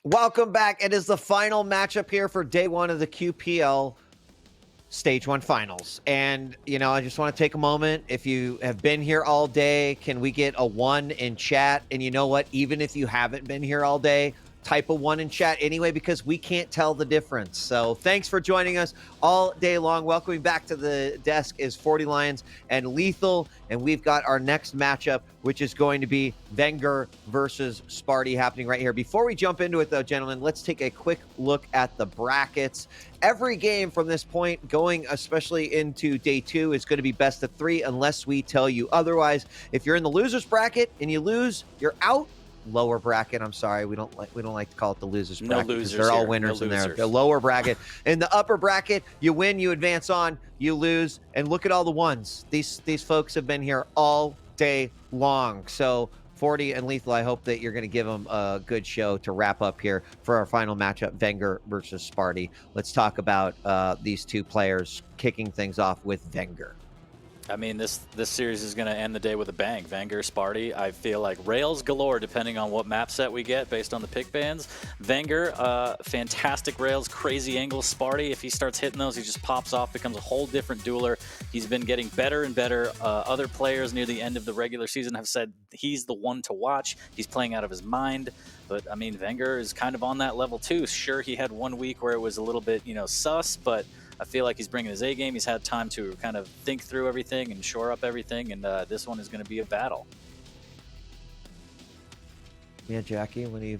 Welcome back. It is the final matchup here for day one of the QPL Stage 1 Finals. And, I just want to take a moment. If you have been here all day, can we get a 1 in chat? And you know what? Even if you haven't been here all day, type a 1 in chat anyway, because we can't tell the difference. So thanks for joining us all day long. Welcoming back to the desk is 40 Lions and Lethal. And we've got our next matchup, which is going to be vengeurR versus Spart1e happening right here. Before we jump into it, though, gentlemen, let's take a quick look at the brackets. Every game from this point going, especially into day 2, is going to be best of 3 unless we tell you otherwise. If you're in the losers bracket and you lose, you're out. Lower bracket, I'm sorry, we don't like to call it the losers bracket, because they're all winners in there. The lower bracket. In the upper bracket, you win, you advance on, you lose, and look at all the ones. These folks have been here all day long. So 40 and Lethal, I hope that you're going to give them a good show to wrap up here for our final matchup, vengeurR versus Spart1e. Let's talk about these two players kicking things off with vengeurR. I mean, this series is going to end the day with a bang. vengeurR, Spart1e, I feel like rails galore depending on what map set we get based on the pick bans. vengeurR, fantastic rails, crazy angles. Spart1e, if he starts hitting those, he just pops off, becomes a whole different dueler. He's been getting better and better. Other players near the end of the regular season have said he's the one to watch. He's playing out of his mind. But, I mean, vengeurR is kind of on that level, too. Sure, he had 1 week where it was a little bit, sus, but I feel like he's bringing his A game. He's had time to kind of think through everything and shore up everything, and this one is going to be a battle. Yeah, Jackie, when you...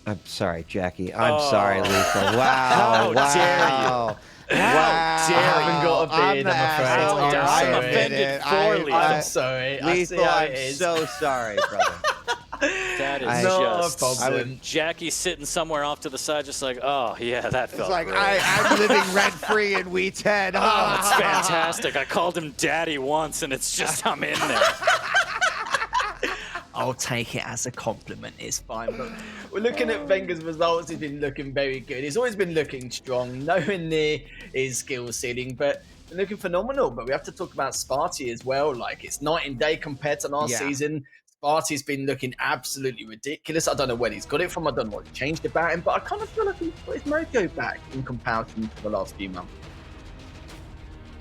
I'm sorry, Jackie. I'm sorry, Lethal. Wow. How dare you? I haven't got a beard, I'm afraid. I'm offended for Lethal. I'm sorry. Lethal, I'm so sorry, brother. That is just just... problem. Jackie's sitting somewhere off to the side just like, oh, yeah, that felt It's like, great. I'm living rent-free in Wheat's Head. Oh, it's fantastic. I called him daddy once, and it's just, I'm in there. I'll take it as a compliment. It's fine. But we're looking at vengeur's results. He's been looking very good. He's always been looking strong, nowhere near his skill ceiling, but looking phenomenal. But we have to talk about Spart1e as well. Like, it's night and day compared to last season. Spart1e's been looking absolutely ridiculous. I don't know where he's got it from. I don't know what changed about him, but I kind of feel like he's got his mojo back in comparison to the last few months.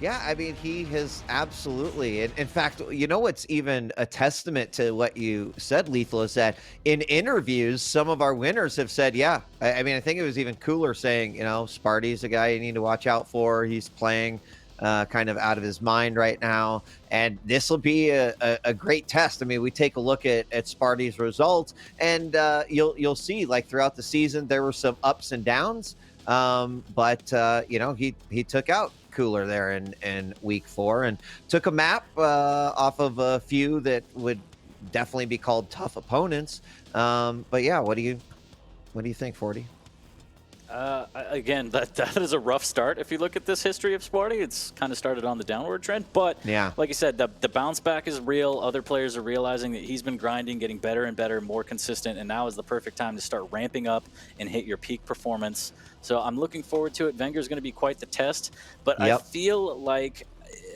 Yeah, I mean, he has absolutely. In fact, what's even a testament to what you said, Lethal, is that in interviews, some of our winners have said, yeah. I mean, I think it was even cooler saying, Spart1e's a guy you need to watch out for. He's playing kind of out of his mind right now. And this will be a great test. I mean, we take a look at Spart1e's results, and you'll see, like, throughout the season, there were some ups and downs. But he took out Cooler there in week 4 and took a map off of a few that would definitely be called tough opponents. But yeah, what do you think, 40? Again, that is a rough start. If you look at this history of Spart1e, it's kind of started on the downward trend. But yeah, like you said, the bounce back is real. Other players are realizing that he's been grinding, getting better and better, more consistent, and now is the perfect time to start ramping up and hit your peak performance. So I'm looking forward to it. vengeur's going to be quite the test, but I feel like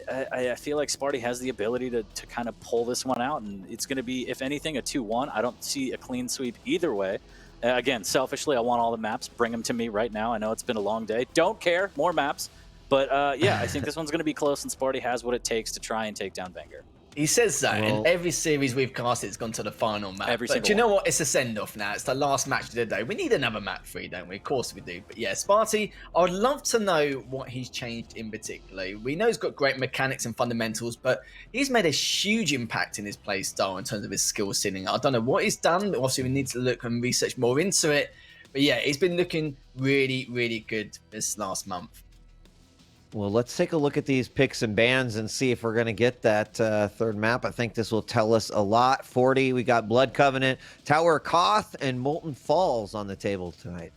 Spart1e has the ability to kind of pull this one out, and it's going to be, if anything, a 2-1. I don't see a clean sweep either way. Again, selfishly, I want all the maps. Bring them to me right now. I know it's been a long day. Don't care. More maps. But yeah, I think this one's going to be close, and Spart1e has what it takes to try and take down vengeurR. He says so, and every series we've cast, it's gone to the final map. But do you know what? It's a send-off now. It's the last match of the day. We need another map 3, don't we? Of course we do. But yeah, Spart1e, I would love to know what he's changed in particular. We know he's got great mechanics and fundamentals, but he's made a huge impact in his play style in terms of his skill ceiling. I don't know what he's done. Obviously, we need to look and research more into it. But yeah, he's been looking really, really good this last month. Well, let's take a look at these picks and bans and see if we're going to get that third map. I think this will tell us a lot. 40, we got Blood Covenant, Tower of Koth, and Molten Falls on the table tonight.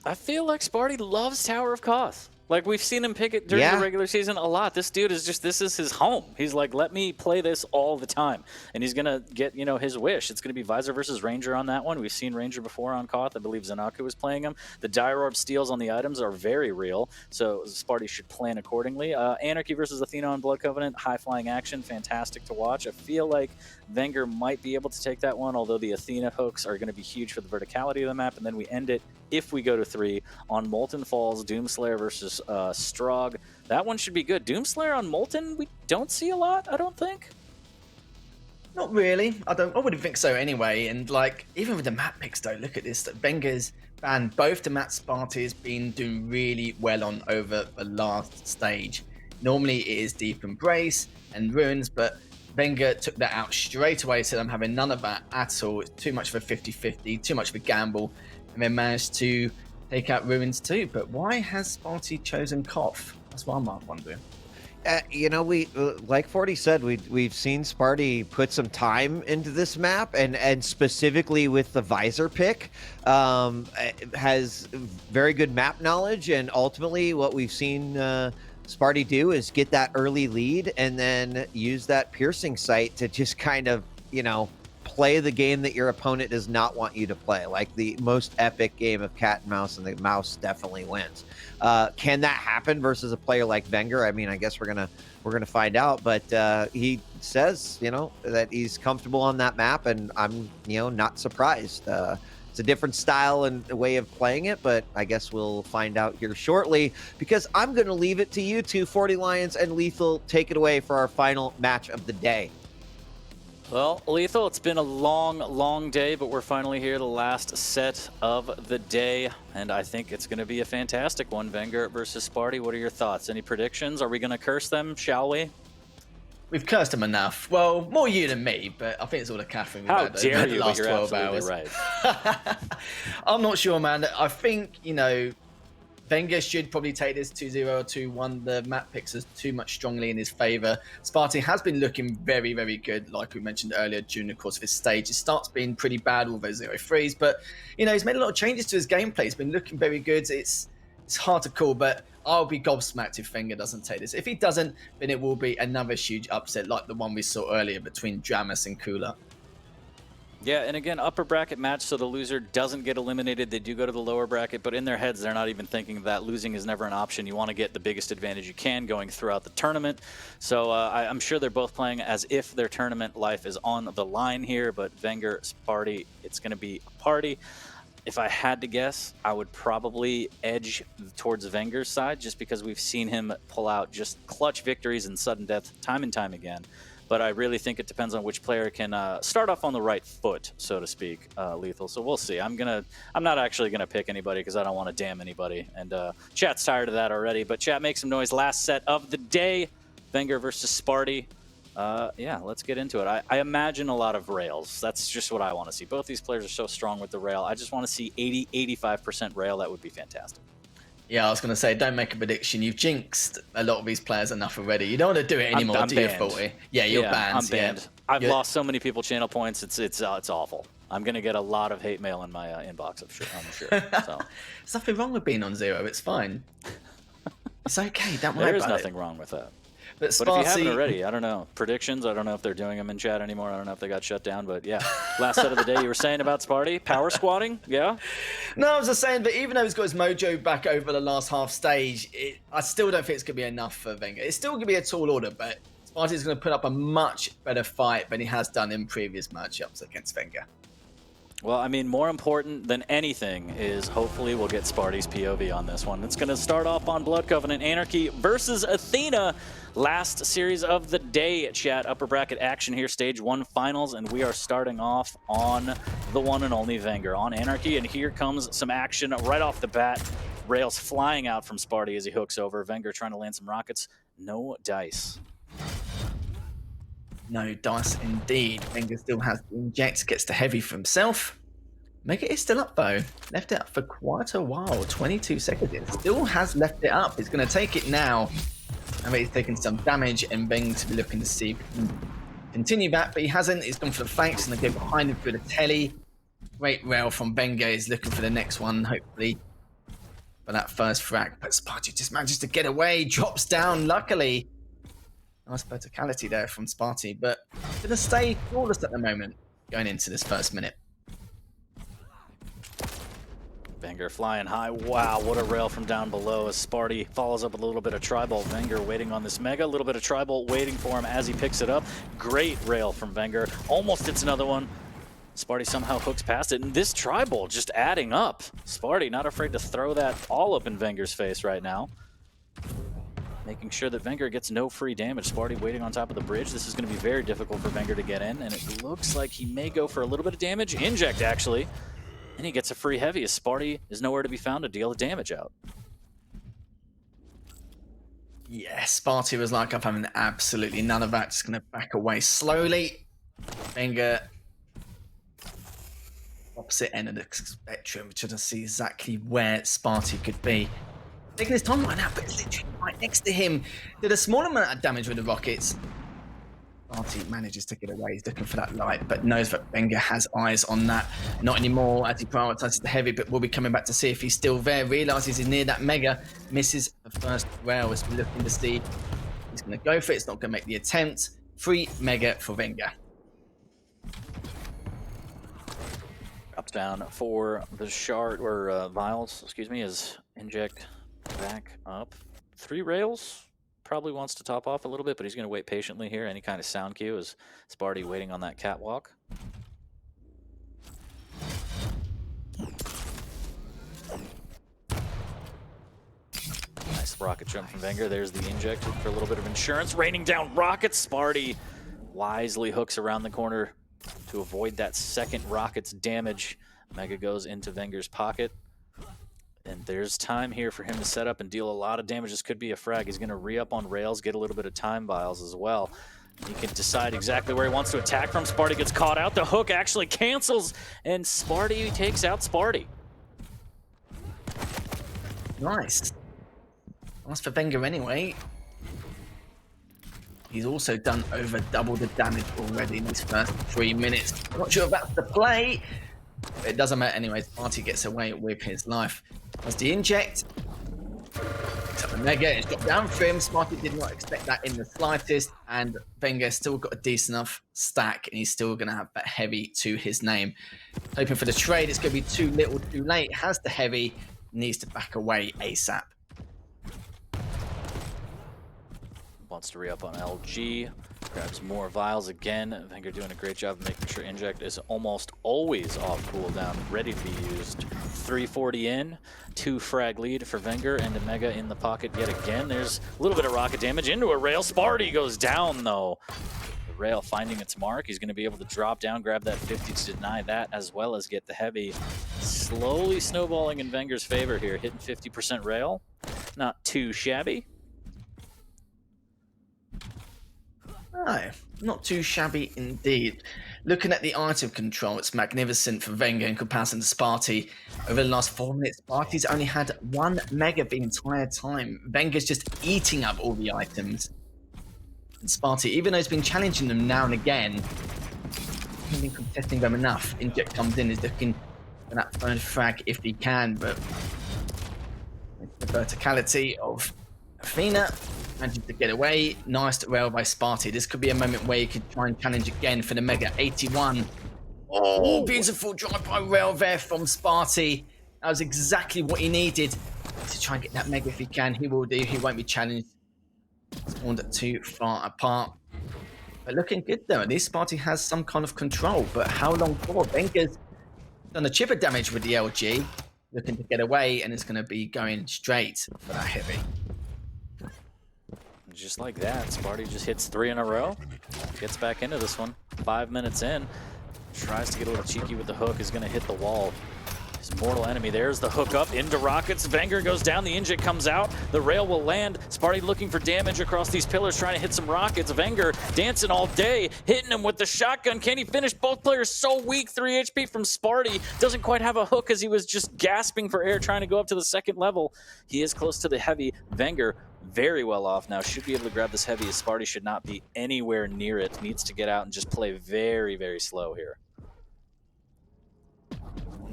I feel like Spart1e loves Tower of Koth. Like, we've seen him pick it during the regular season a lot. This dude is just, this is his home. He's like, let me play this all the time. And he's going to get, you know, his wish. It's going to be Visor versus Ranger on that one. We've seen Ranger before on Koth. I believe Zanaku was playing him. The Dire Orb steals on the items are very real, so Spart1e should plan accordingly. Anarchy versus Athena on Blood Covenant, high-flying action, fantastic to watch. I feel like vengeurR might be able to take that one, although the Athena hooks are going to be huge for the verticality of the map. And then we end it, if we go to 3, on Molten Falls, Doomslayer versus Strogg. That one should be good. Doomslayer on Molten, we don't see a lot, I don't think. Not really. I wouldn't think so anyway. And like, even with the map picks though, look at this. vengeur's banned both the map Spart1e has been doing really well on over the last stage. Normally it is Deep Embrace and Ruins, but vengeurR took that out straight away, said I'm having none of that at all. It's too much of a 50-50, too much of a gamble, and then managed to take out Ruins too. But why has Spart1e chosen Koth? That's what I'm wondering. You know, we like 40 said, we've seen Spart1e put some time into this map, and specifically with the Visor pick, has very good map knowledge, and ultimately what we've seen Spart1e do is get that early lead and then use that piercing sight to just kind of, you know, play the game that your opponent does not want you to play, like the most epic game of cat and mouse, and the mouse definitely wins. Can that happen versus a player like vengeurR? I mean, I guess we're gonna find out, but he says, you know, that he's comfortable on that map, and I'm, you know, not surprised. It's a different style and way of playing it, but I guess we'll find out here shortly, because I'm going to leave it to you two, 40 Lions and Lethal. Take it away for our final match of the day. Well, Lethal, it's been a long, long day, but we're finally here, the last set of the day, and I think it's going to be a fantastic one. vengeurR versus Spart1e. What are your thoughts? Any predictions? Are we going to curse them, shall we? We've cursed them enough. Well, more you than me, but I think it's all the Catherine. How dare you, the last but you're 12 absolutely hours. right. I'm not sure, man. I think, you know, vengeurR should probably take this 2-0 or 2-1. The map picks us too much strongly in his favor. Spart1e has been looking very, very good, like we mentioned earlier, during the course of his stage. It starts being pretty bad with those 0-3s, but, you know, he's made a lot of changes to his gameplay. He's been looking very good. It's hard to call, but I'll be gobsmacked if vengeurR doesn't take this. If he doesn't, then it will be another huge upset like the one we saw earlier between Dramus and Kula. Yeah, and again, upper bracket match, so the loser doesn't get eliminated. They do go to the lower bracket, but in their heads, they're not even thinking that losing is never an option. You want to get the biggest advantage you can going throughout the tournament. So I'm sure they're both playing as if their tournament life is on the line here, but vengeurR, Spart1e, it's going to be a party. If I had to guess, I would probably edge towards vengeurR's side, just because we've seen him pull out just clutch victories in sudden death time and time again. But I really think it depends on which player can start off on the right foot, so to speak, Lethal. So we'll see. I'm not actually gonna pick anybody because I don't want to damn anybody. And chat's tired of that already. But chat, make some noise. Last set of the day, vengeurR versus Spart1e. Yeah, let's get into it. I imagine a lot of rails. That's just what I want to see. Both these players are so strong with the rail. I just want to see 80-85% rail. That would be fantastic. Yeah, I was going to say, don't make a prediction. You've jinxed a lot of these players enough already. You don't want to do it anymore, do you, 40? Yeah, you're banned. I'm banned. I've lost so many people channel points. It's awful. I'm going to get a lot of hate mail in my inbox, I'm sure. So. There's nothing wrong with being on 0. It's fine. It's okay. Don't worry about it. There is nothing wrong with that. But if you haven't already, I don't know. Predictions, I don't know if they're doing them in chat anymore. I don't know if they got shut down. But yeah, last set of the day, you were saying about Spart1e, power squatting, yeah? No, I was just saying that even though he's got his mojo back over the last half stage, I still don't think it's going to be enough for vengeurR. It's still going to be a tall order, but Spart1e is going to put up a much better fight than he has done in previous matchups against vengeurR. Well, I mean, more important than anything is hopefully we'll get Spart1e's POV on this one. It's going to start off on Blood Covenant, Anarchy versus Athena. Last series of the day, chat. Upper bracket action here, stage 1 finals, and we are starting off on the one and only vengeurR on Anarchy. And here comes some action right off the bat. Rails flying out from Spart1e as he hooks over. vengeurR trying to land some rockets. No dice. No dice indeed. vengeurR still has the inject, gets the heavy for himself. Mega is still up though. Left it up for quite a while. 22 seconds in. Still has left it up. He's going to take it now. I mean, he's taken some damage, and vengeurR to be looking to see if he can continue that, but he hasn't. He's gone for the flanks, and they go behind him through the telly. Great rail from vengeurR. He's looking for the next one, hopefully. for that first frag. But Spart1e just manages to get away, drops down, luckily. Nice verticality there from Spart1e, but gonna stay flawless at the moment going into this first minute. vengeurR flying high. Wow, what a rail from down below as Spart1e follows up with a little bit of tri-ball. vengeurR waiting on this mega, a little bit of tri-ball waiting for him as he picks it up. Great rail from vengeurR. Almost hits another one. Spart1e somehow hooks past it, and this tri-ball just adding up. Spart1e not afraid to throw that all up in vengeur's face right now. Making sure that vengeurR gets no free damage. Spart1e waiting on top of the bridge. This is going to be very difficult for vengeurR to get in, and it looks like he may go for a little bit of damage. Inject, actually. And he gets a free heavy as Spart1e is nowhere to be found to deal the damage out. Yeah, Spart1e was like, I'm having absolutely none of that. Just going to back away slowly. vengeurR, opposite end of the spectrum, trying to see exactly where Spart1e could be. Taking his time right now, but it's literally right next to him. Did a small amount of damage with the rockets. Spart1e manages to get away. He's looking for that light, but knows that vengeurR has eyes on that. Not anymore as he prioritizes the heavy, but will be coming back to see if he's still there. Realizes he's near that mega. Misses the first rail as we're looking to see. He's going to go for it. It's not going to make the attempt. Free mega for vengeurR. Drops down for the shard, or vials, excuse me, is inject back up. 3 rails. Probably wants to top off a little bit, but he's going to wait patiently here. Any kind of sound cue is Spart1e waiting on that catwalk. Nice rocket jump from vengeurR. There's the inject for a little bit of insurance. Raining down rockets. Spart1e wisely hooks around the corner to avoid that second rocket's damage. Mega goes into vengeur's pocket. And there's time here for him to set up and deal a lot of damage. This could be a frag. He's going to re-up on rails, get a little bit of time vials as well. He can decide exactly where he wants to attack from. Spart1e gets caught out. The hook actually cancels, and Spart1e takes out Spart1e. Nice. Nice for vengeurR anyway. He's also done over double the damage already in his first 3 minutes. I'm not sure if that's the play. But it doesn't matter anyway. Spart1e gets away with his life. As the inject. Picks up the mega. It's dropped down for him. Spart1e did not expect that in the slightest. And vengeurR still got a decent enough stack. And he's still going to have that heavy to his name. Hoping for the trade. It's going to be too little too late. Has the heavy. Needs to back away ASAP. Wants to re-up on LG. Grabs more vials again. vengeurR doing a great job of making sure inject is almost always off cooldown, ready to be used. 340 in, 2 frag lead for vengeurR, and a mega in the pocket yet again. There's a little bit of rocket damage into a rail. Spart1e goes down though. The rail finding its mark. He's going to be able to drop down, grab that 50 to deny that, as well as get the heavy. Slowly snowballing in vengeur's favor here, hitting 50% rail. Not too shabby. No, not too shabby indeed. Looking at the item control, it's magnificent for vengeurR in comparison to Spart1e. Over the last 4 minutes, Spart1e's only had 1 mega the entire time. vengeur's just eating up all the items. And Spart1e, even though he's been challenging them now and again, hasn't been contesting them enough. Inject comes in, is looking for that third frag if he can, but the verticality of Athena manages to get away. Nice rail by Spart1e. This could be a moment where you could try and challenge again for the mega. 81. Oh, beautiful drive by rail there from Spart1e. That was exactly what he needed to try and get that mega if he can. He will do. He won't be challenged. Spawned too far apart. But looking good though. At least Spart1e has some kind of control. But how long for? vengeur's done a chip of damage with the LG. Looking to get away, and it's going to be going straight for that heavy. Just like that, Spart1e just hits 3 in a row. Gets back into this one. 5 minutes in. Tries to get a little cheeky with the hook. Is going to hit the wall. His mortal enemy. There's the hook up into rockets. vengeurR goes down. The inject comes out. The rail will land. Spart1e looking for damage across these pillars, trying to hit some rockets. vengeurR dancing all day, hitting him with the shotgun. Can he finish? Both players so weak. 3 HP from Spart1e. Doesn't quite have a hook as he was just gasping for air, trying to go up to the second level. He is close to the heavy. vengeurR very well off now. Should be able to grab this heavy as Spart1e should not be anywhere near it. Needs to get out and just play very, very slow here.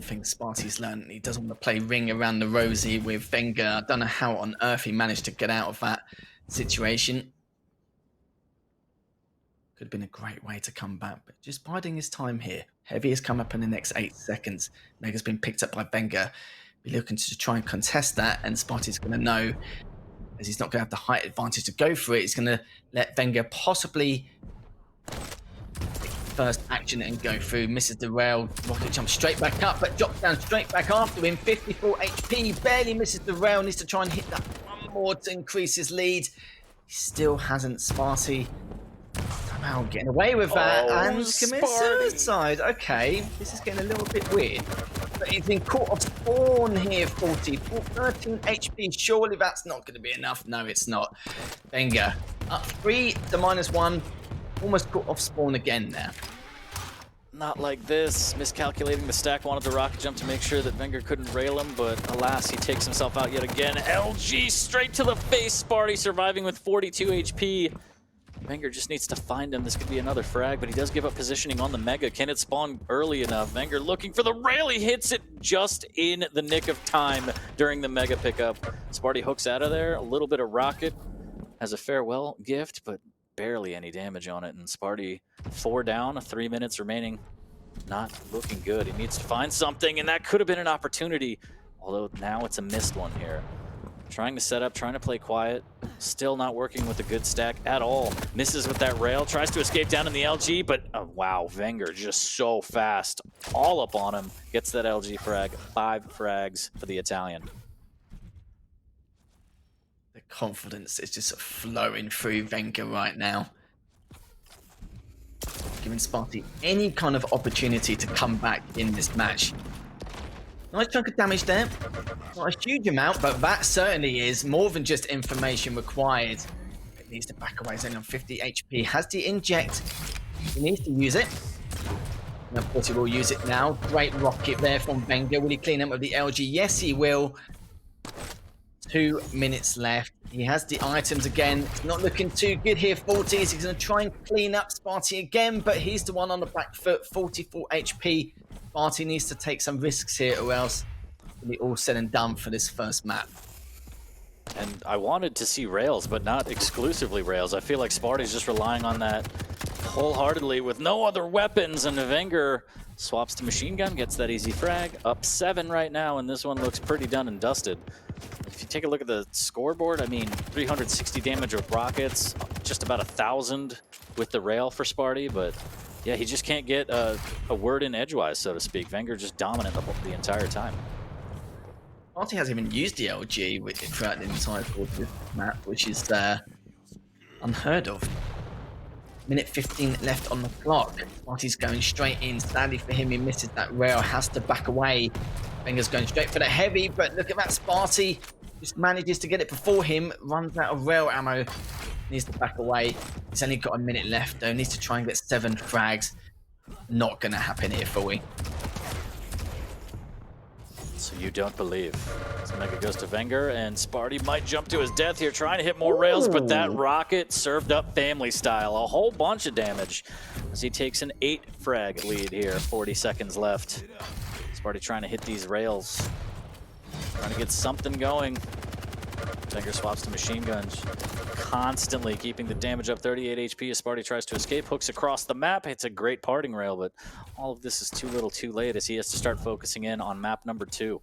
one thing Spart1e's learned. He doesn't want to play ring around the rosy with vengeurR. I don't know how on earth he managed to get out of that situation. Could have been a great way to come back, but just biding his time here. Heavy has come up in the next 8 seconds. Mega's been picked up by vengeurR. Be looking to try and contest that, and Spart1e's going to know, as he's not going to have the height advantage to go for it, he's going to let vengeurR possibly first action and go through. Misses the rail. Rocket jumps straight back up, but drops down straight back after him. 54 HP. Barely misses the rail. Needs to try and hit that one more to increase his lead. He still hasn't. Spart1e somehow getting away with that and commits suicide. Okay, this is getting a little bit weird. But he's been caught off spawn here. 13 HP. Surely that's not going to be enough. No, it's not. vengeurR up 3 to -1. Almost caught off spawn again there. Not like this. Miscalculating the stack, wanted the rocket jump to make sure that vengeurR couldn't rail him, but alas, he takes himself out yet again. LG straight to the face. Spart1e surviving with 42 HP. vengeurR just needs to find him. This could be another frag, but he does give up positioning on the Mega. Can it spawn early enough? vengeurR looking for the rail. He hits it just in the nick of time during the Mega pickup. Spart1e hooks out of there. A little bit of rocket as a farewell gift, but barely any damage on it, and Spart1e 4 down, 3 minutes remaining. Not looking good. He needs to find something, and that could have been an opportunity, although now it's a missed one here. Trying to set up, trying to play quiet, still not working with a good stack at all. Misses with that rail, tries to escape down in the LG, but wow, vengeurR just so fast. All up on him, gets that LG frag. 5 frags for the Italian. The confidence is just flowing through vengeurR right now. Giving Spart1e any kind of opportunity to come back in this match. Nice chunk of damage there. Not a huge amount, but that certainly is more than just information required. It needs to back away. He's only on 50 HP. Has the inject. He needs to use it. And of course he will use it now. Great rocket there from vengeurR. Will he clean up with the LG? Yes, he will. 2 minutes left. He has the items again. It's not looking too good here. 40s. He's going to try and clean up Spart1e again, but he's the one on the back foot. 44 HP. Spart1e needs to take some risks here, or else it'll be all said and done for this first map. And I wanted to see rails, but not exclusively rails. I feel like Spart1e's just relying on that wholeheartedly with no other weapons, and vengeurR swaps to machine gun, gets that easy frag. Up 7 right now, and this one looks pretty done and dusted. If you take a look at the scoreboard, I mean, 360 damage with rockets, just about 1,000 with the rail for Spart1e, but yeah, he just can't get a word in edgewise, so to speak. vengeurR just dominant the entire time. Spart1e hasn't even used the LG throughout the entire course of this map, which is unheard of. Minute 15 left on the clock. Spart1e's going straight in. Sadly for him, he misses that rail, has to back away. vengeurR's going straight for the heavy, but look at that. Spart1e just manages to get it before him, runs out of rail ammo, needs to back away. He's only got a minute left though, needs to try and get 7 frags. Not gonna happen here, fully. So you don't believe. So Mega goes to vengeurR, and Spart1e might jump to his death here, trying to hit more rails, but that rocket served up family style. A whole bunch of damage as he takes an 8 frag lead here, 40 seconds left. Spart1e trying to hit these rails, trying to get something going. vengeurR swaps to machine guns, constantly keeping the damage up. 38 HP as Spart1e tries to escape, hooks across the map. It's a great parting rail, but all of this is too little too late as he has to start focusing in on map number 2.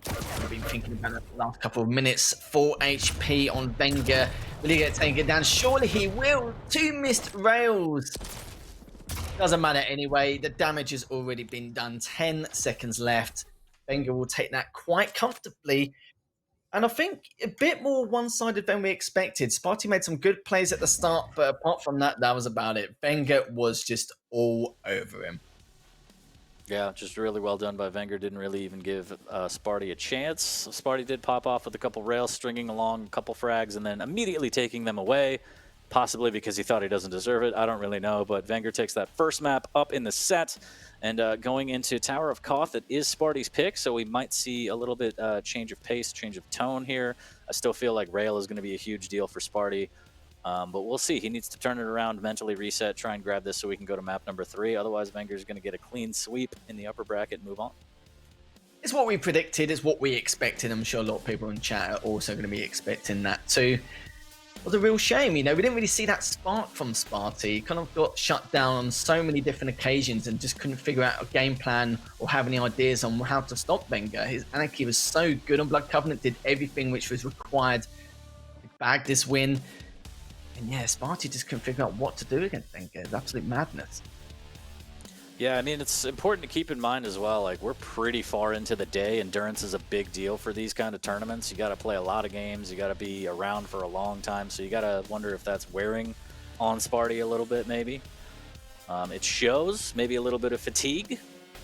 I've been thinking about it the last couple of minutes. 4 HP on vengeurR. Will he get taken down? Surely he will. 2 missed rails. Doesn't matter anyway. The damage has already been done. 10 seconds left. vengeurR will take that quite comfortably. And I think a bit more one-sided than we expected. Spart1e made some good plays at the start, but apart from that, that was about it. vengeurR was just all over him. Yeah, just really well done by vengeurR. Didn't really even give Spart1e a chance. Spart1e did pop off with a couple rails, stringing along a couple frags, and then immediately taking them away. Possibly because he thought he doesn't deserve it. I don't really know, but vengeurR takes that first map up in the set. And going into Tower of Koth, it is Spart1e's pick, so we might see a little bit change of pace, change of tone here. I still feel like rail is going to be a huge deal for Spart1e. But we'll see. He needs to turn it around, mentally reset, try and grab this so we can go to map number 3. Otherwise, vengeur's going to get a clean sweep in the upper bracket and move on. It's what we predicted. It's what we expected. I'm sure a lot of people in chat are also going to be expecting that too. It was a real shame, you know. We didn't really see that spark from Spart1e. Kind of got shut down on so many different occasions and just couldn't figure out a game plan or have any ideas on how to stop vengeurR. His Anarchy was so good on Blood Covenant, did everything which was required to bag this win. And yeah, Spart1e just couldn't figure out what to do against vengeurR. It's absolute madness. Yeah, I mean, it's important to keep in mind as well, like, we're pretty far into the day. Endurance is a big deal for these kind of tournaments. You got to play a lot of games. You got to be around for a long time. So you got to wonder if that's wearing on Spart1e a little bit, maybe. It shows maybe a little bit of fatigue,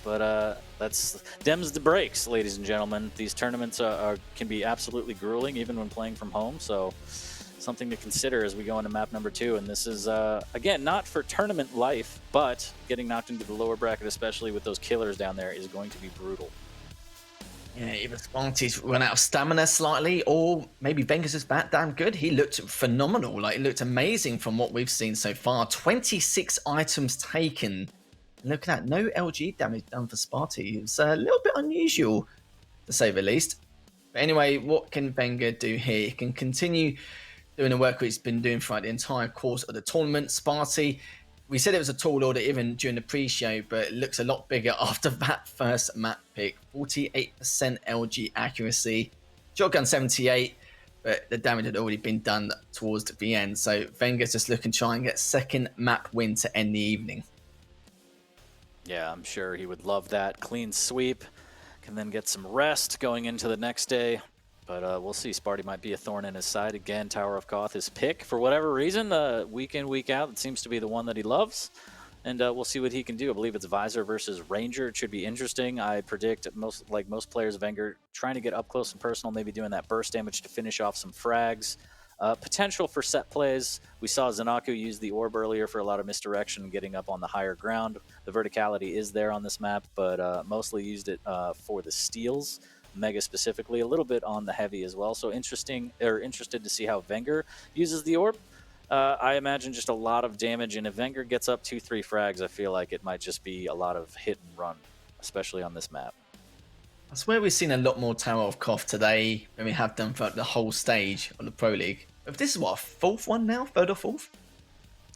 but that's dems the breaks, ladies and gentlemen. These tournaments can be absolutely grueling, even when playing from home. So something to consider as we go into map number 2. And this is, again, not for tournament life, but getting knocked into the lower bracket, especially with those killers down there, is going to be brutal. Yeah, either Spart1e's run out of stamina slightly, or maybe vengeur's just that damn good. He looked phenomenal. Like, it looked amazing from what we've seen so far. 26 items taken. Look at that. No LG damage done for Spart1e. It's a little bit unusual, to say the least. But anyway, what can vengeurR do here? He can continue doing the work he's been doing throughout the entire course of the tournament. Spart1e, we said it was a tall order even during the pre-show, but it looks a lot bigger after that first map pick. 48% LG accuracy, shotgun 78, but the damage had already been done towards the end. So vengeur's just looking to try and get second map win to end the evening. Yeah, I'm sure he would love that. Clean sweep, can then get some rest going into the next day. But we'll see. Spart1e might be a thorn in his side. Again, Tower of Koth, his pick. For whatever reason, week in, week out, it seems to be the one that he loves. And we'll see what he can do. I believe it's Visor versus Ranger. It should be interesting. I predict, most players of vengeurR, trying to get up close and personal, maybe doing that burst damage to finish off some frags. Potential for set plays. We saw Zanaku use the orb earlier for a lot of misdirection, getting up on the higher ground. The verticality is there on this map, but mostly used it for the steals. Mega specifically, a little bit on the heavy as well. So interested to see how vengeurR uses the orb. I imagine just a lot of damage, and if vengeurR gets up 2-3 frags, I feel like it might just be a lot of hit and run, especially on this map. I swear we've seen a lot more Tower of Koth today than we have done for the whole stage of the Pro League. If this is what, a fourth one now? Third or fourth?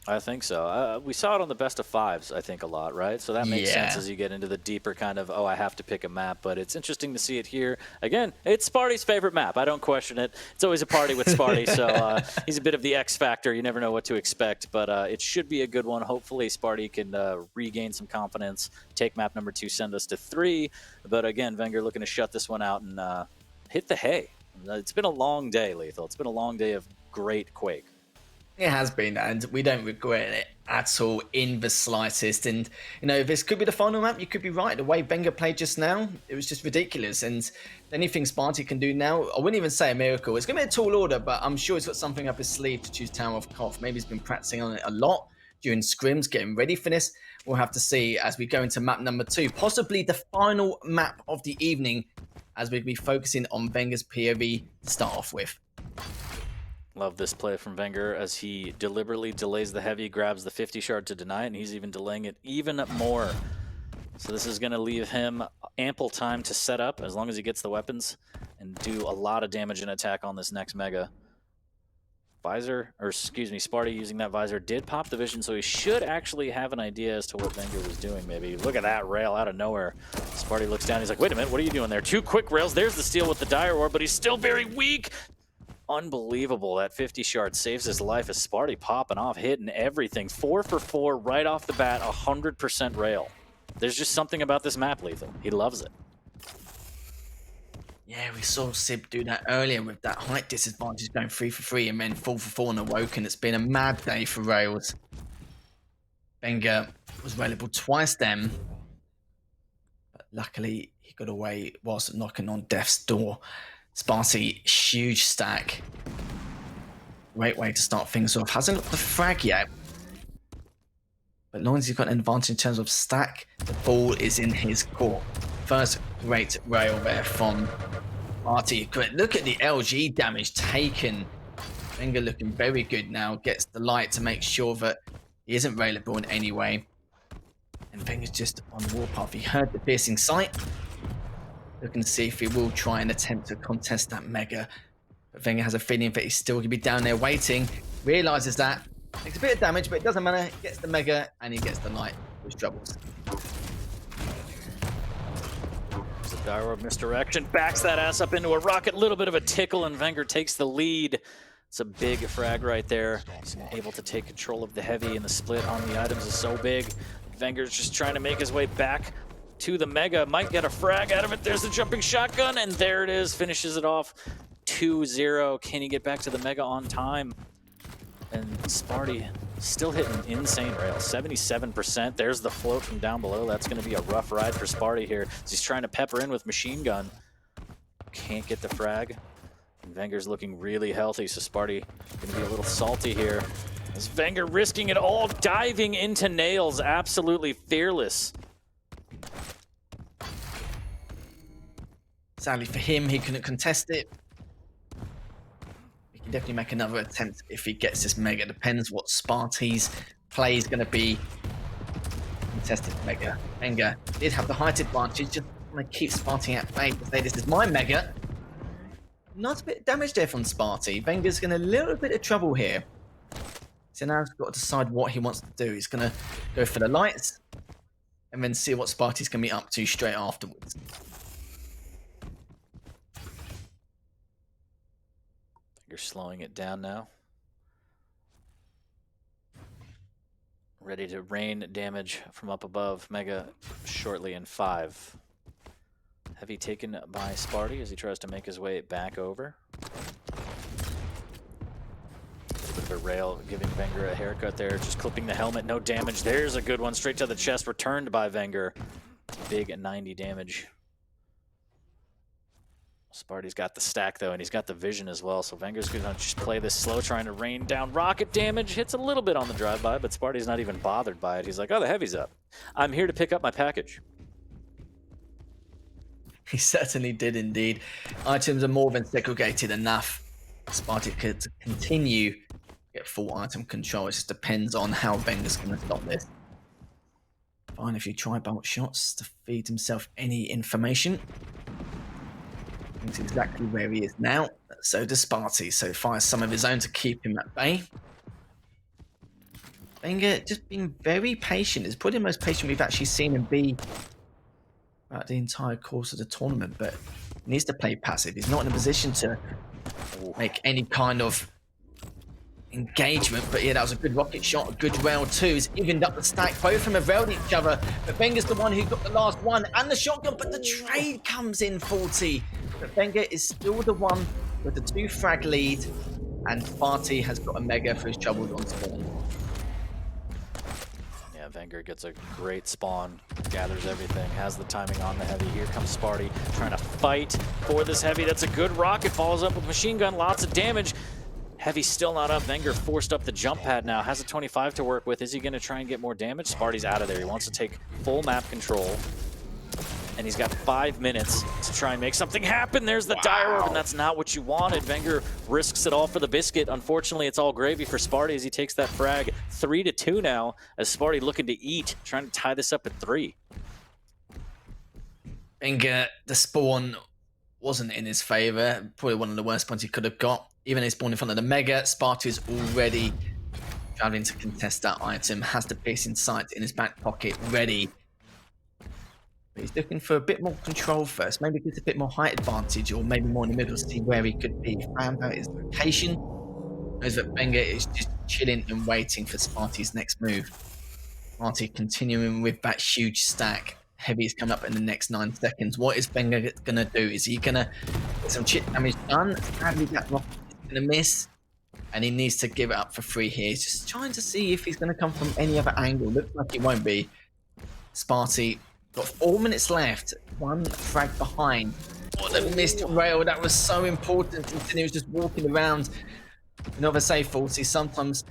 I think so. We saw it on the best of 5s, I think, a lot, right? So that makes sense as you get into the deeper kind of, oh, I have to pick a map. But it's interesting to see it here. Again, it's Spart1e's favorite map. I don't question it. It's always a party with Spart1e, so he's a bit of the X factor. You never know what to expect, but it should be a good one. Hopefully, Spart1e can regain some confidence, take map number 2, send us to 3. But again, vengeurR looking to shut this one out and hit the hay. It's been a long day, Lethal. It's been a long day of great Quake. It has been, and we don't regret it at all in the slightest. And, you know, this could be the final map. You could be right. The way vengeurR played just now, it was just ridiculous. And anything Spart1e can do now, I wouldn't even say a miracle. It's going to be a tall order, but I'm sure he's got something up his sleeve to choose Tower of Koth. Maybe he's been practicing on it a lot during scrims, getting ready for this. We'll have to see as we go into map number 2, possibly the final map of the evening, as we'll be focusing on vengeur's POV to start off with. Love this play from vengeurR as he deliberately delays the heavy, grabs the 50 shard to deny it, and he's even delaying it even more. So this is going to leave him ample time to set up as long as he gets the weapons and do a lot of damage and attack on this next Mega. Spart1e using that Visor did pop the vision, so he should actually have an idea as to what vengeurR was doing, maybe. Look at that rail out of nowhere. Spart1e looks down, he's like, wait a minute, what are you doing there? 2 quick rails, there's the steal with the Dire Orb, but he's still very weak. Unbelievable. That 50 shard saves his life as Spart1e popping off, hitting everything. 4 for 4 right off the bat, 100% rail. There's just something about this map, Lethal. He loves it. Yeah, we saw Sib do that earlier with that height disadvantage going 3 for 3 and then 4 for 4 on Awoken. It's been a mad day for Rails. vengeurR was available twice then, but luckily he got away whilst knocking on death's door. Spart1e, huge stack. Great way to start things off. Hasn't got the frag yet, but as long as he's got an advantage in terms of stack, the ball is in his court. First great rail there from Spart1e. Look at the LG damage taken vengeurR looking very good now. Gets the light to make sure that he isn't railable in any way. And vengeur's just on the warpath. He heard the piercing sight. Looking to see if he will try and attempt to contest that Mega. But vengeurR has a feeling that he's still going to be down there waiting. Realizes that. Takes a bit of damage, but it doesn't matter. Gets the Mega and he gets the light, which troubles. There's a dire misdirection. Backs that ass up into a rocket. Little bit of a tickle, and vengeurR takes the lead. It's a big frag right there. He's able to take control of the heavy, and the split on the items is so big. vengeur's just trying to make his way back to the Mega. Might get a frag out of it. There's the jumping shotgun, and there it is. Finishes it off 2-0. Can he get back to the Mega on time? And Spart1e still hitting insane rails, 77%. There's the float from down below. That's going to be a rough ride for Spart1e here. He's trying to pepper in with machine gun. Can't get the frag. And vengeur's looking really healthy, so Spart1e going to be a little salty here. As vengeurR risking it all, diving into nails, absolutely fearless. Sadly for him, he couldn't contest it. He can definitely make another attempt if he gets this Mega. Depends what Spart1e's play is going to be. Contested Mega. vengeurR did have the height advantage. Just want to keep Spart1e at bay to say this is my Mega. Not a bit of damage there from Spart1e. vengeur's going to a little bit of trouble here. So now he's got to decide what he wants to do. He's going to go for the lights and then see what Spart1e's going to be up to straight afterwards. You're slowing it down now. Ready to rain damage from up above. Mega shortly in 5. Heavy taken by Spart1e as he tries to make his way back over. A bit of a rail giving vengeurR a haircut there. Just clipping the helmet. No damage. There's a good one straight to the chest. Returned by vengeurR. Big 90 damage. Spart1e's got the stack though, and he's got the vision as well, so vengeur's gonna just play this slow, trying to rain down rocket damage. Hits a little bit on the drive-by, but Spart1e's not even bothered by it. He's like, oh, the heavy's up. I'm here to pick up my package. He certainly did indeed. Items are more than segregated enough. Spart1e could continue to get full item control. It just depends on how vengeur's gonna stop this. Fine if you try bolt shots to feed himself any information. Knows exactly where he is now. So does Spart1e. So fires some of his own to keep him at bay. vengeurR just being very patient. It's probably the most patient we've actually seen him be throughout the entire course of the tournament. But he needs to play passive. He's not in a position to make any kind of engagement. But yeah, that was a good rocket shot, a good rail too. He's evened up the stack. Both of them have railed each other. But vengeur's the one who got the last one and the shotgun. But the trade comes in 40. But vengeurR is still the one with the 2 frag lead, and Spart1e has got a Mega for his troubles on spawn. Yeah, vengeurR gets a great spawn, gathers everything, has the timing on the heavy. Here comes Spart1e trying to fight for this heavy. That's a good rocket, follows up with machine gun, lots of damage. Heavy's still not up. vengeurR forced up the jump pad now, has a 25 to work with. Is he going to try and get more damage? Spart1e's out of there. He wants to take full map control. And he's got 5 minutes to try and make something happen. There's the dire orb, and that's not what you wanted. vengeurR risks it all for the biscuit. Unfortunately, it's all gravy for Spart1e as he takes that frag. 3-2 now, as Spart1e looking to eat, trying to tie this up at 3. vengeurR, the spawn wasn't in his favor. Probably one of the worst spawns he could have got. Even though he spawned in front of the Mega, Spart1e is already traveling to contest that item. Has the piercing sight in his back pocket ready. But he's looking for a bit more control first. Maybe gets a bit more height advantage, or maybe more in the middle to see where he could be. Found out his location. Knows that vengeurR is just chilling and waiting for Spart1e's next move. Spart1e continuing with that huge stack. Heavy is coming up in the next 9 seconds. What is vengeurR going to do? Is he going to get some chip damage done? Sadly, that rocket is going to miss. And he needs to give it up for free here. He's just trying to see if he's going to come from any other angle. Looks like it won't be. Spart1e got 4 minutes left. 1 frag behind. Oh, the missed rail. That was so important. Instead, he was just walking around. Another save 40. Sometimes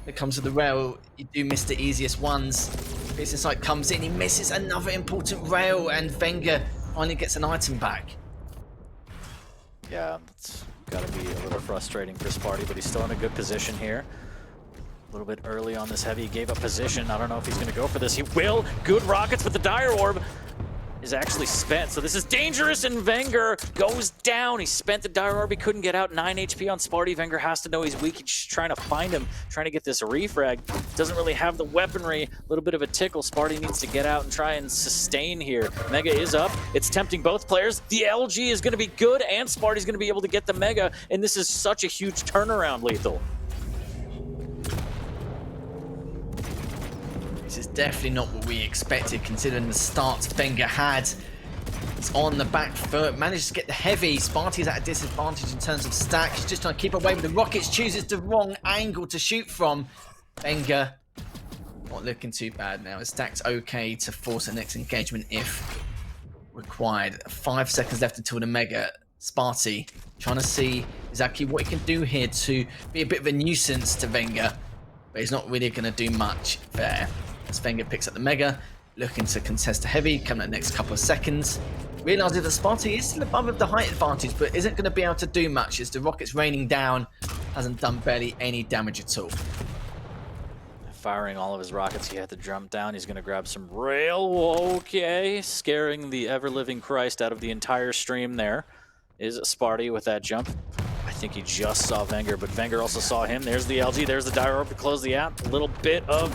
when it comes to the rail, you do miss the easiest ones. Piercing sight comes in. He misses another important rail. And vengeurR finally gets an item back. Yeah, it's Gotta be a little frustrating for Spart1e, but he's still in a good position here. A little bit early on this heavy, he gave up position. I don't know if he's gonna go for this. He will. Good rockets, but the Dire Orb is actually spent, so this is dangerous, and vengeurR goes down. He spent the Dire Orb, he couldn't get out. 9 HP on Spart1e. vengeurR has to know he's weak. He's just trying to find him, trying to get this refrag. Doesn't really have the weaponry. A little bit of a tickle. Spart1e needs to get out and try and sustain here. Mega is up. It's tempting both players. The LG is going to be good, and Spart1e's going to be able to get the Mega, and this is such a huge turnaround, Lethal. This is definitely not what we expected, considering the start vengeurR had. He's on the back foot, managed to get the heavy. Spart1e's at a disadvantage in terms of stack. He's just trying to keep away with the rockets, chooses the wrong angle to shoot from. vengeurR not looking too bad now. His stack's okay to force the next engagement if required. 5 seconds left until the Mega. Spart1e trying to see exactly what he can do here to be a bit of a nuisance to vengeurR, but he's not really going to do much there. As vengeurR picks up the Mega, looking to contest the heavy, coming in the next couple of seconds. Realizing that Spart1e is still above the height advantage, but isn't going to be able to do much as the rocket's raining down, hasn't done barely any damage at all. Firing all of his rockets, he had to jump down. He's going to grab some rail. Okay, scaring the ever-living Christ out of the entire stream there is Spart1e with that jump. I think he just saw vengeurR, but vengeurR also saw him. There's the LG, there's the Dire Orb to close the app. A little bit of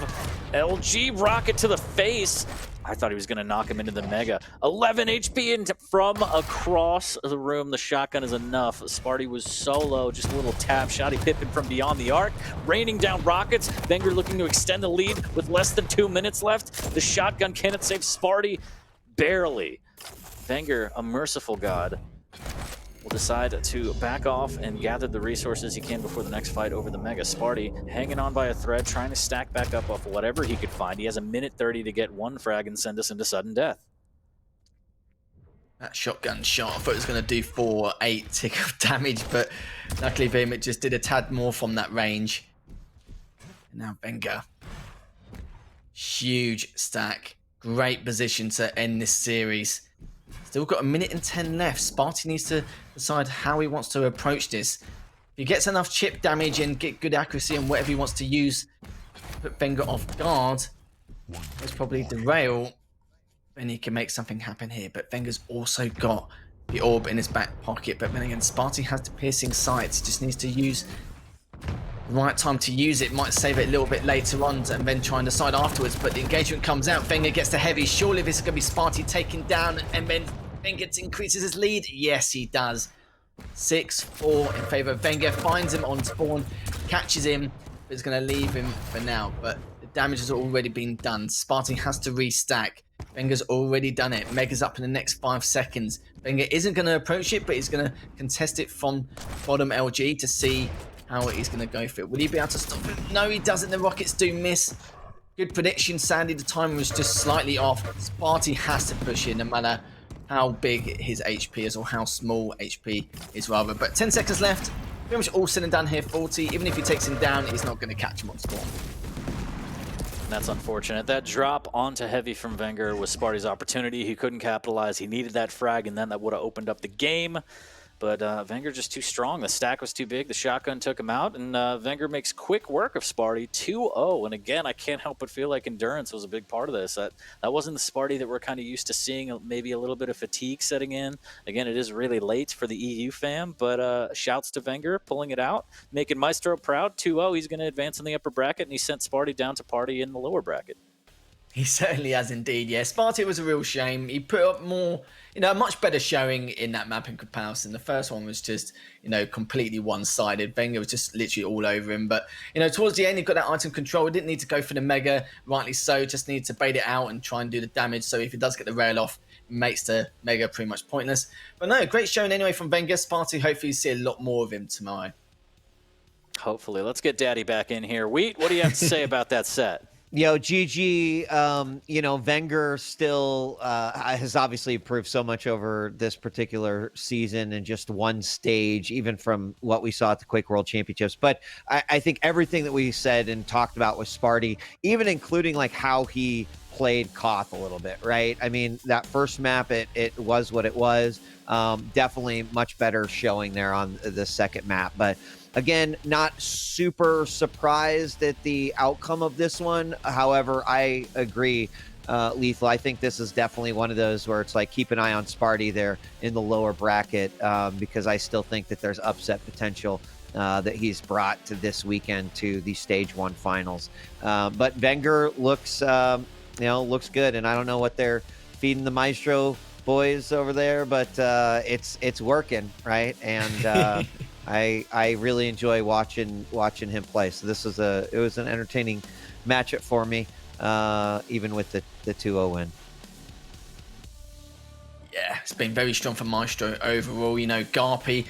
LG rocket to the face. I thought he was going to knock him into the Mega. 11 HP from across the room. The shotgun is enough. Spart1e was solo, just a little tap shot. He pipped him from beyond the arc, raining down rockets. vengeurR looking to extend the lead with less than 2 minutes left. The shotgun cannot save Spart1e, barely. vengeurR, a merciful god, will decide to back off and gather the resources he can before the next fight over the Mega. Spart1e hanging on by a thread, trying to stack back up off whatever he could find. He has a minute 30 to get one frag and send us into sudden death. That shotgun shot, I thought it was going to do 4-8 tick of damage, but luckily it just did a tad more from that range. And now vengeurR. Huge stack. Great position to end this series. Still got a minute and 10 left. Spart1e needs to decide how he wants to approach this. If he gets enough chip damage and get good accuracy on whatever he wants to use, put vengeurR off guard, there's probably the rail, and he can make something happen here. But vengeurR's also got the orb in his back pocket. But then again, Spart1e has the piercing sights. He just needs to use the right time to use it. Might save it a little bit later on and then try and decide afterwards. But the engagement comes out. vengeurR gets the heavy. Surely this is going to be Spart1e taken down, and then vengeurR increases his lead. Yes, he does. 6-4 in favor of vengeurR. Finds him on spawn, catches him, but is going to leave him for now. But the damage has already been done. Spart1e has to restack. vengeurR's already done it. Mega's up in the next 5 seconds. vengeurR isn't going to approach it, but he's going to contest it from bottom LG to see how he's going to go for it. Will he be able to stop it? No, he doesn't. The rockets do miss. Good prediction. Sadly, the timer was just slightly off. Spart1e has to push in no matter how big his HP is, or how small HP is rather. But 10 seconds left. Pretty much all said and done here. 40. Even if he takes him down, he's not going to catch him on spawn. That's unfortunate. That drop onto heavy from vengeurR was Spart1e's opportunity. He couldn't capitalize. He needed that frag, and then that would have opened up the game. But vengeurR just too strong. The stack was too big. The shotgun took him out, and vengeurR makes quick work of Spart1e. 2-0. And again, I can't help but feel like endurance was a big part of this. That wasn't the Spart1e that we're kind of used to seeing. Maybe a little bit of fatigue setting in. Again, it is really late for the EU fam, but shouts to vengeurR pulling it out, making Maestro proud. 2-0. He's going to advance in the upper bracket, and he sent Spart1e down to party in the lower bracket. He certainly has indeed, yeah. Spart1e was a real shame. He put up more, a much better showing in that map in comparison. The first one was just, completely one-sided. vengeurR was just literally all over him. But, towards the end, he got that item control. He didn't need to go for the Mega, rightly so. Just needed to bait it out and try and do the damage. So if he does get the rail off, it makes the Mega pretty much pointless. But no, great showing anyway from vengeurR. Spart1e, hopefully you see a lot more of him tomorrow. Hopefully. Let's get Daddy back in here. Wheat, what do you have to say about that set? GG, vengeurR still has obviously improved so much over this particular season and just one stage, even from what we saw at the Quake World Championships. But I think everything that we said and talked about with Spart1e, even including like how he played Koth a little bit, right? I mean, that first map, it was what it was. Definitely much better showing there on the second map. But again, not super surprised at the outcome of this one. However, I agree, Lethal. I think this is definitely one of those where it's like keep an eye on Spart1e there in the lower bracket, because I still think that there's upset potential that he's brought to this weekend to the Stage 1 finals. But vengeurR looks good, and I don't know what they're feeding the Maestro boys over there, but it's working, right? And I really enjoy watching him play. So it was an entertaining matchup for me, even with the 2-0 win. Yeah, it's been very strong for Maestro overall. garpy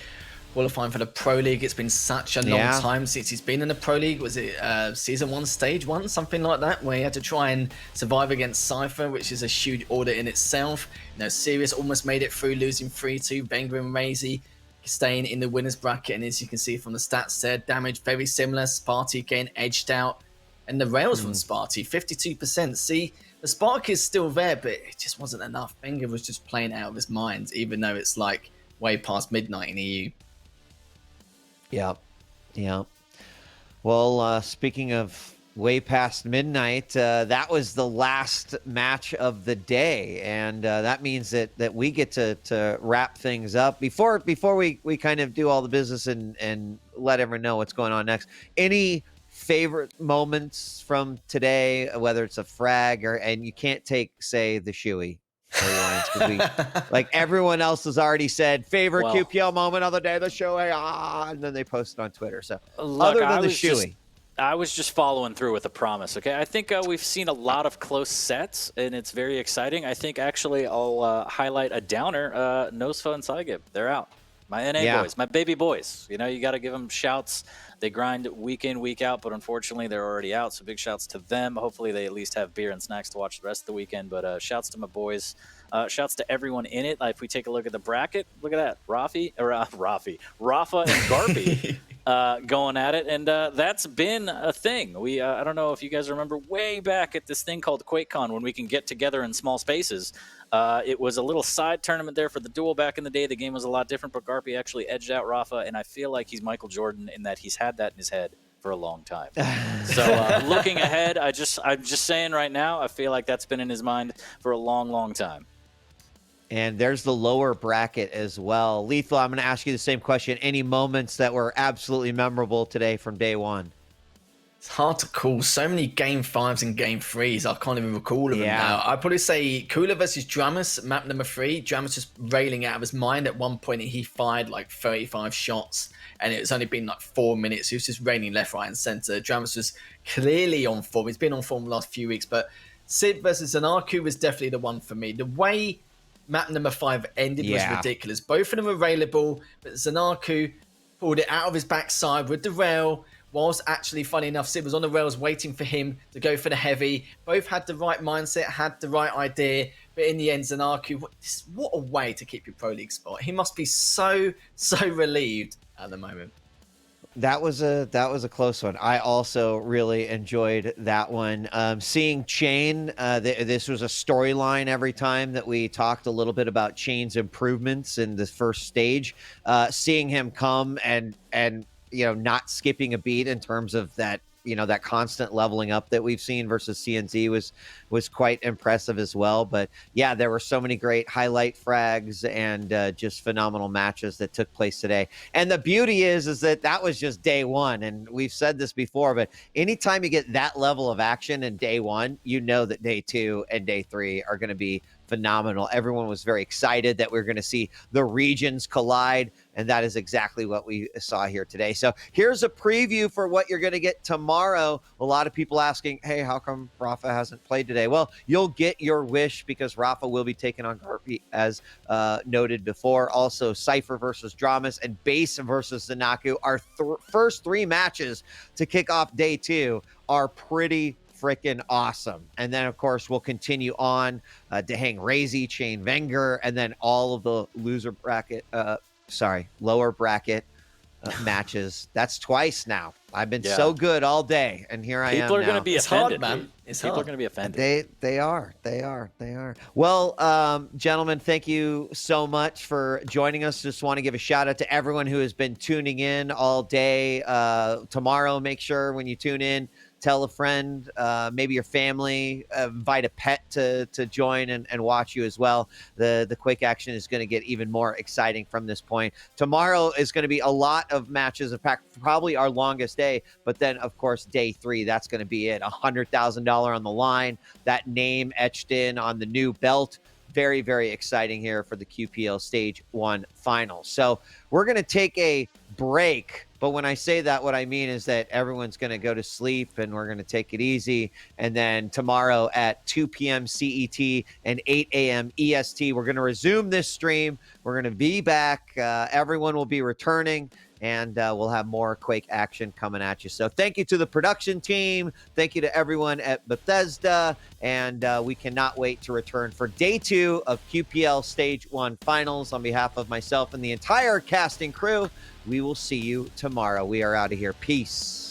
qualifying for the Pro League. It's been such a long time since he's been in the Pro League. Was it Season 1, Stage 1, something like that, where he had to try and survive against Cypher, which is a huge order in itself. Sirius almost made it through, losing 3-2. vengeurR and Razy staying in the winners bracket, and as you can see from the stats there, damage very similar. Spart1e getting edged out, and the rails from Spart1e 52%. See, the spark is still there, but it just wasn't enough. vengeurR was just playing out of his mind, even though it's like way past midnight in EU. Yeah. Well, speaking of way past midnight, that was the last match of the day, and that means that we get to wrap things up. Before we kind of do all the business and let everyone know what's going on next, any favorite moments from today, whether it's a frag and you can't take, say, the shoey, because like everyone else has already said favorite QPL moment of the day, the shoey, and then they post it on Twitter. So other than the shoey, I was just following through with a promise, okay? I think we've seen a lot of close sets, and it's very exciting. I think, actually, I'll highlight a downer. Nosfa and Saigib, they're out. My NA boys, my baby boys. You got to give them shouts. They grind week in, week out, but unfortunately, they're already out, so big shouts to them. Hopefully, they at least have beer and snacks to watch the rest of the weekend, but shouts to my boys. Shouts to everyone in it. If we take a look at the bracket, look at that. Rafa and Garpy. Going at it, and that's been a thing. I don't know if you guys remember way back at this thing called QuakeCon when we can get together in small spaces. It was a little side tournament there for the duel back in the day. The game was a lot different, but Garpy actually edged out Rafa, and I feel like he's Michael Jordan in that he's had that in his head for a long time. So looking ahead, I'm just saying right now, I feel like that's been in his mind for a long, long time. And there's the lower bracket as well. Lethal, I'm going to ask you the same question. Any moments that were absolutely memorable today from day one? It's hard to call. So many game 5s and game 3s. I can't even recall all of them now. I'd probably say Cooler versus Dramus, map number 3. Dramus just railing out of his mind. At one point, he fired like 35 shots, and it's only been like 4 minutes. He was just raining left, right, and center. Dramus was clearly on form. He's been on form the last few weeks, but Sid versus zanarku was definitely the one for me. The way map number 5 ended was ridiculous. Both of them were railable, but zanarku pulled it out of his backside with the rail, whilst actually, funny enough, Sid was on the rails waiting for him to go for the heavy. Both had the right mindset, had the right idea, but in the end, zanarku, what a way to keep your Pro League spot. He must be so relieved at the moment. That was a close one. I also really enjoyed that one. Seeing Chain, this was a storyline every time that we talked a little bit about Chain's improvements in the first stage. Seeing him come and not skipping a beat in terms of that, that constant leveling up that we've seen versus CNZ was quite impressive as well. But yeah, there were so many great highlight frags and just phenomenal matches that took place today. And the beauty is that was just day one. And we've said this before, but anytime you get that level of action in day one, that day 2 and day 3 are going to be phenomenal. Everyone was very excited that we're going to see the regions collide, and that is exactly what we saw here today. So here's a preview for what you're going to get tomorrow. A lot of people asking, hey, how come Rafa hasn't played today? Well, you'll get your wish because Rafa will be taking on Garpy, as noted before. Also, Cypher versus Dramus and Base versus zanarku. Our first 3 matches to kick off day 2 are pretty freaking awesome. And then, of course, we'll continue on to hang Razy, Chain vengeurR, and then all of the lower bracket matches. That's twice now. I've been so good all day, and here I am. People are going to be offended, hard, man. People are going to be offended. They are. Well, gentlemen, thank you so much for joining us. Just want to give a shout out to everyone who has been tuning in all day. Tomorrow, make sure when you tune in, tell a friend, maybe your family, invite a pet to join and watch you as well. The Quake action is going to get even more exciting from this point. Tomorrow is going to be a lot of matches. In fact, probably our longest day. But then, of course, day 3, that's going to be it. $100,000 on the line. That name etched in on the new belt. Very, very exciting here for the QPL Stage 1 Finals. So we're going to take a break. But when I say that, what I mean is that everyone's going to go to sleep and we're going to take it easy. And then tomorrow at 2 p.m. CET and 8 a.m. EST, we're going to resume this stream. We're going to be back. Everyone will be returning. And we'll have more Quake action coming at you. So thank you to the production team. Thank you to everyone at Bethesda. And we cannot wait to return for day 2 of QPL Stage 1 Finals. On behalf of myself and the entire casting crew, we will see you tomorrow. We are out of here. Peace.